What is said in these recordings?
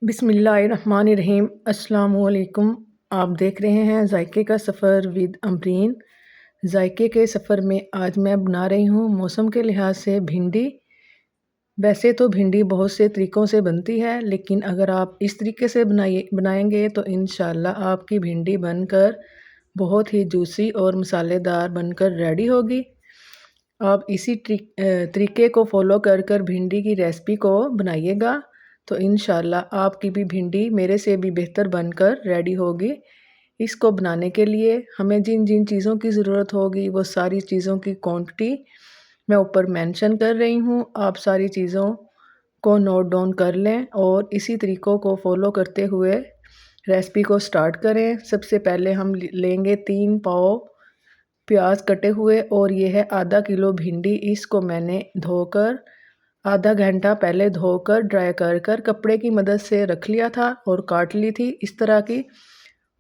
बिस्मिल्लाहिर्रहमानिर्रहीम। अस्सलाम वालेकुम। आप देख रहे हैं जायके का सफ़र विद अमरीन। जायके के सफ़र में आज मैं बना रही हूँ मौसम के लिहाज से भिंडी। वैसे तो भिंडी बहुत से तरीक़ों से बनती है, लेकिन अगर आप इस तरीके से बनाएंगे तो इंशाल्लाह आपकी भिंडी बनकर बहुत ही जूसी और मसालेदार बनकर रेडी होगी। आप इसी तरीके को फॉलो कर कर भिंडी की रेसिपी को बनाइएगा तो इंशाल्लाह आपकी भी भिंडी मेरे से भी बेहतर बनकर रेडी होगी। इसको बनाने के लिए हमें जिन जिन चीज़ों की ज़रूरत होगी वो सारी चीज़ों की क्वांटिटी मैं ऊपर मेंशन कर रही हूँ। आप सारी चीज़ों को नोट डाउन कर लें और इसी तरीक़ों को फॉलो करते हुए रेसिपी को स्टार्ट करें। सबसे पहले हम लेंगे 3 पाव प्याज कटे हुए और ये है आधा किलो भिंडी। इसको मैंने धोकर आधा घंटा पहले धोकर ड्राई कर कर कपड़े की मदद से रख लिया था और काट ली थी इस तरह की।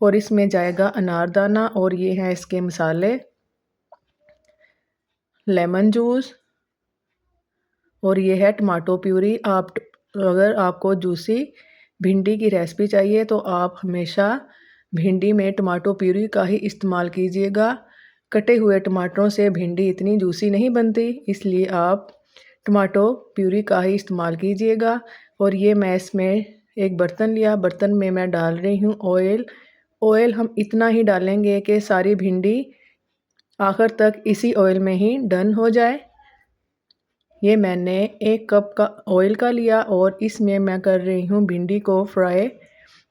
और इसमें जाएगा अनारदाना और ये हैं इसके मसाले, लेमन जूस और ये है टमाटो प्यूरी। अगर आपको जूसी भिंडी की रेसिपी चाहिए तो आप हमेशा भिंडी में टमाटो प्यूरी का ही इस्तेमाल कीजिएगा। कटे हुए टमाटरों से भिंडी इतनी जूसी नहीं बनती, इसलिए आप टमाटो प्यूरी का ही इस्तेमाल कीजिएगा। और ये मैं इसमें एक बर्तन लिया, बर्तन में मैं डाल रही हूँ ऑयल। ऑयल हम इतना ही डालेंगे कि सारी भिंडी आखिर तक इसी ऑयल में ही डन हो जाए। ये मैंने 1 कप का ऑयल का लिया और इसमें मैं कर रही हूँ भिंडी को फ्राई।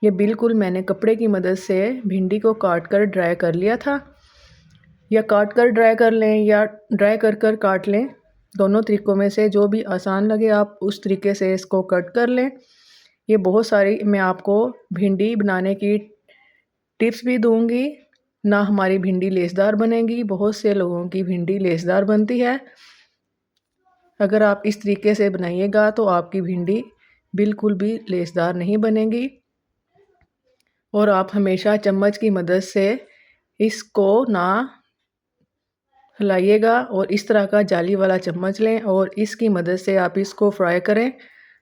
ये बिल्कुल मैंने कपड़े की मदद से भिंडी को काट कर ड्राई कर लिया था, या काट कर ड्राई कर लें या ड्राई कर कर काट लें, दोनों तरीक़ों में से जो भी आसान लगे आप उस तरीके से इसको कट कर लें। ये बहुत सारी मैं आपको भिंडी बनाने की टिप्स भी दूंगी। ना हमारी भिंडी लेसदार बनेगी, बहुत से लोगों की भिंडी लेसदार बनती है। अगर आप इस तरीके से बनाइएगा तो आपकी भिंडी बिल्कुल भी लेसदार नहीं बनेगी। और आप हमेशा चम्मच की मदद से इसको ना हिलाइएगा और इस तरह का जाली वाला चम्मच लें और इसकी मदद से आप इसको फ्राई करें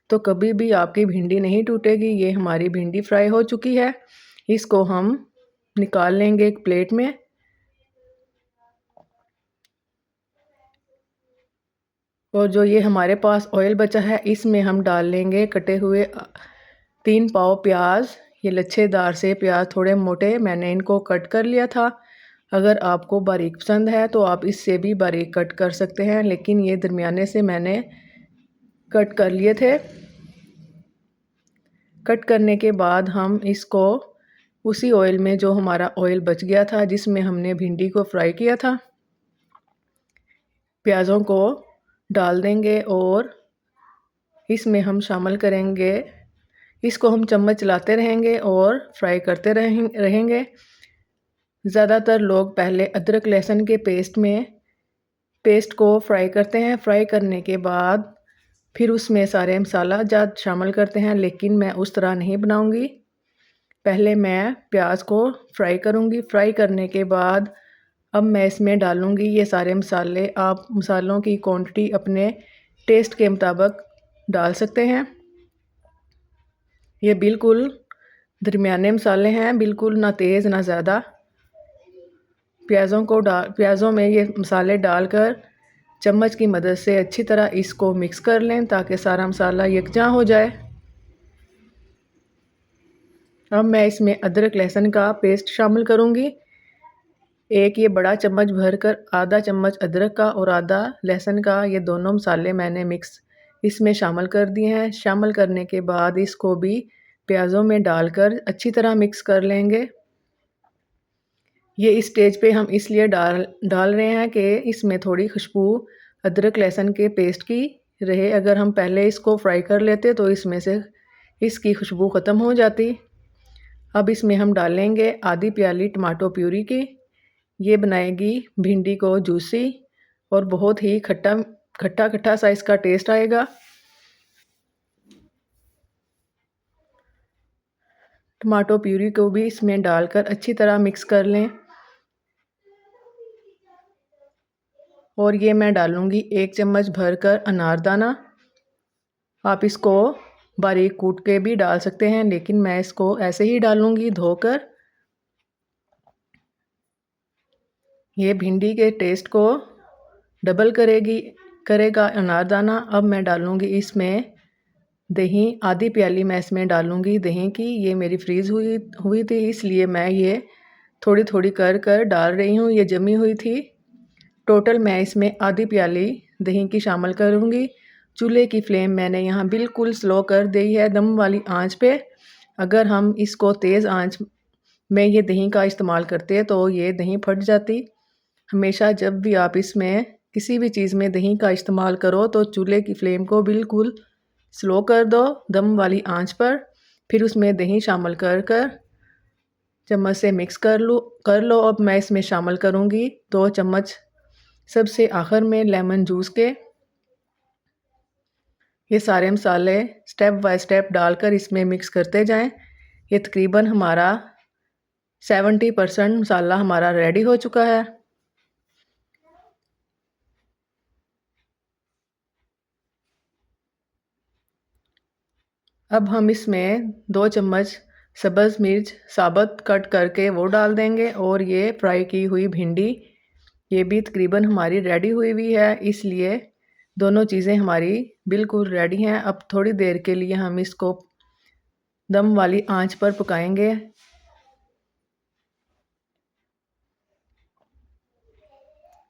तो कभी भी आपकी भिंडी नहीं टूटेगी। ये हमारी भिंडी फ्राई हो चुकी है, इसको हम निकाल लेंगे एक प्लेट में। और जो ये हमारे पास ऑयल बचा है इसमें हम डाल लेंगे कटे हुए 3 पाव प्याज। ये लच्छेदार से प्याज, थोड़े मोटे, मैंने इनको कट कर लिया था। अगर आपको बारीक पसंद है तो आप इससे भी बारीक कट कर सकते हैं, लेकिन ये दरमियाने से मैंने कट कर लिए थे। कट करने के बाद हम इसको उसी ऑयल में, जो हमारा ऑयल बच गया था जिसमें हमने भिंडी को फ्राई किया था, प्याज़ों को डाल देंगे और इसमें हम शामिल करेंगे। इसको हम चम्मच चलाते रहेंगे और फ्राई करते रहेंगे। ज़्यादातर लोग पहले अदरक लहसुन के पेस्ट को फ्राई करते हैं। फ्राई करने के बाद फिर उसमें सारे मसाला जात शामिल करते हैं, लेकिन मैं उस तरह नहीं बनाऊंगी। पहले मैं प्याज को फ्राई करूंगी। फ्राई करने के बाद अब मैं इसमें डालूंगी ये सारे मसाले। आप मसालों की क्वांटिटी अपने टेस्ट के मुताबिक डाल सकते हैं। ये बिल्कुल दरमियाने मसाले हैं, बिल्कुल ना तेज़ ना ज़्यादा। प्याज़ों में ये मसाले डालकर चम्मच की मदद से अच्छी तरह इसको मिक्स कर लें ताकि सारा मसाला यकजां हो जाए। अब मैं इसमें अदरक लहसुन का पेस्ट शामिल करूंगी। एक ये बड़ा चम्मच भरकर आधा चम्मच अदरक का और आधा लहसुन का, ये दोनों मसाले मैंने मिक्स इसमें शामिल कर दिए हैं। शामिल करने के बाद इसको भी प्याज़ों में डालकर अच्छी तरह मिक्स कर लेंगे। ये इस स्टेज पे हम इसलिए डाल रहे हैं कि इसमें थोड़ी खुशबू अदरक लहसुन के पेस्ट की रहे। अगर हम पहले इसको फ्राई कर लेते तो इसमें से इसकी खुशबू ख़त्म हो जाती। अब इसमें हम डालेंगे आधी प्याली टमाटो प्यूरी की। ये बनाएगी भिंडी को जूसी और बहुत ही खट्टा खट्टा सा इसका टेस्ट आएगा। टमाटो प्यूरी को भी इसमें डालकर अच्छी तरह मिक्स कर लें। और ये मैं डालूँगी 1 चम्मच भरकर अनारदाना। आप इसको बारीक कूट के भी डाल सकते हैं, लेकिन मैं इसको ऐसे ही डालूँगी धोकर। ये भिंडी के टेस्ट को डबल करेगा अनारदाना। अब मैं डालूँगी इसमें दही, आधी प्याली मैं इसमें डालूँगी दही की। ये मेरी फ्रीज़ हुई थी, इसलिए मैं ये थोड़ी-थोड़ी कर डाल रही हूँ, ये जमी हुई थी। टोटल मैं इसमें आधी प्याली दही की शामिल करूँगी। चूल्हे की फ्लेम मैंने यहाँ बिल्कुल स्लो कर दी है, दम वाली आंच पे। अगर हम इसको तेज़ आंच में ये दही का इस्तेमाल करते तो ये दही फट जाती। हमेशा जब भी आप इसमें किसी भी चीज़ में दही का इस्तेमाल करो तो चूल्हे की फ्लेम को बिल्कुल स्लो कर दो दम वाली आंच पर। फिर उसमें दही शामिल कर चम्मच से मिक्स कर लो। अब मैं इसमें शामिल करूँगी 2 चम्मच सबसे आखिर में लेमन जूस के। ये सारे मसाले स्टेप बाय स्टेप डालकर इसमें मिक्स करते जाएं। ये तकरीबन हमारा 70% मसाला हमारा रेडी हो चुका है। अब हम इसमें 2 चम्मच सब्ज़ मिर्च साबुत कट करके वो डाल देंगे और ये फ्राई की हुई भिंडी, ये भी तकरीबन हमारी रेडी हुई है, इसलिए दोनों चीज़ें हमारी बिल्कुल रेडी हैं। अब थोड़ी देर के लिए हम इसको दम वाली आंच पर पकाएंगे।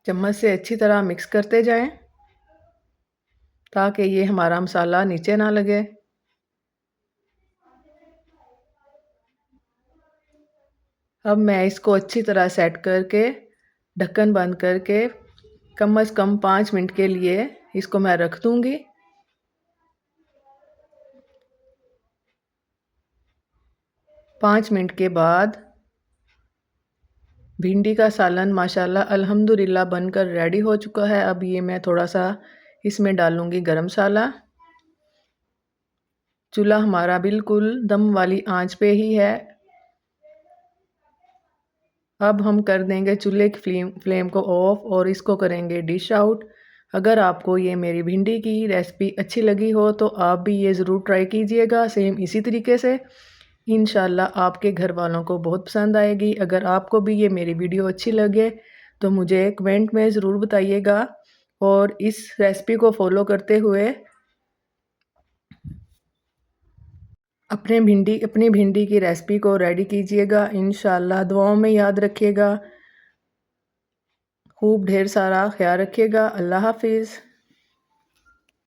चम्मच से अच्छी तरह मिक्स करते जाएं ताकि ये हमारा मसाला नीचे ना लगे। अब मैं इसको अच्छी तरह सेट करके ढक्कन बंद करके कम से कम 5 मिनट के लिए इसको मैं रख दूँगी। 5 मिनट के बाद भिंडी का सालन माशाल्लाह अल्हम्दुलिल्लाह बनकर रेडी हो चुका है। अब ये मैं थोड़ा-सा इसमें डालूँगी गरम मसाला। चूल्हा हमारा बिल्कुल दम वाली आंच पे ही है। अब हम कर देंगे चूल्हे की फ्लेम को ऑफ और इसको करेंगे डिश आउट। अगर आपको ये मेरी भिंडी की रेसिपी अच्छी लगी हो तो आप भी ये ज़रूर ट्राई कीजिएगा सेम इसी तरीके से। इंशाल्लाह आपके घर वालों को बहुत पसंद आएगी। अगर आपको भी ये मेरी वीडियो अच्छी लगे तो मुझे कमेंट में ज़रूर बताइएगा और इस रेसिपी को फॉलो करते हुए अपनी भिंडी की रेसिपी को रेडी कीजिएगा। इंशाल्लाह दुआओं में याद रखिएगा। खूब ढेर सारा ख्याल रखिएगा। अल्लाह हाफिज़।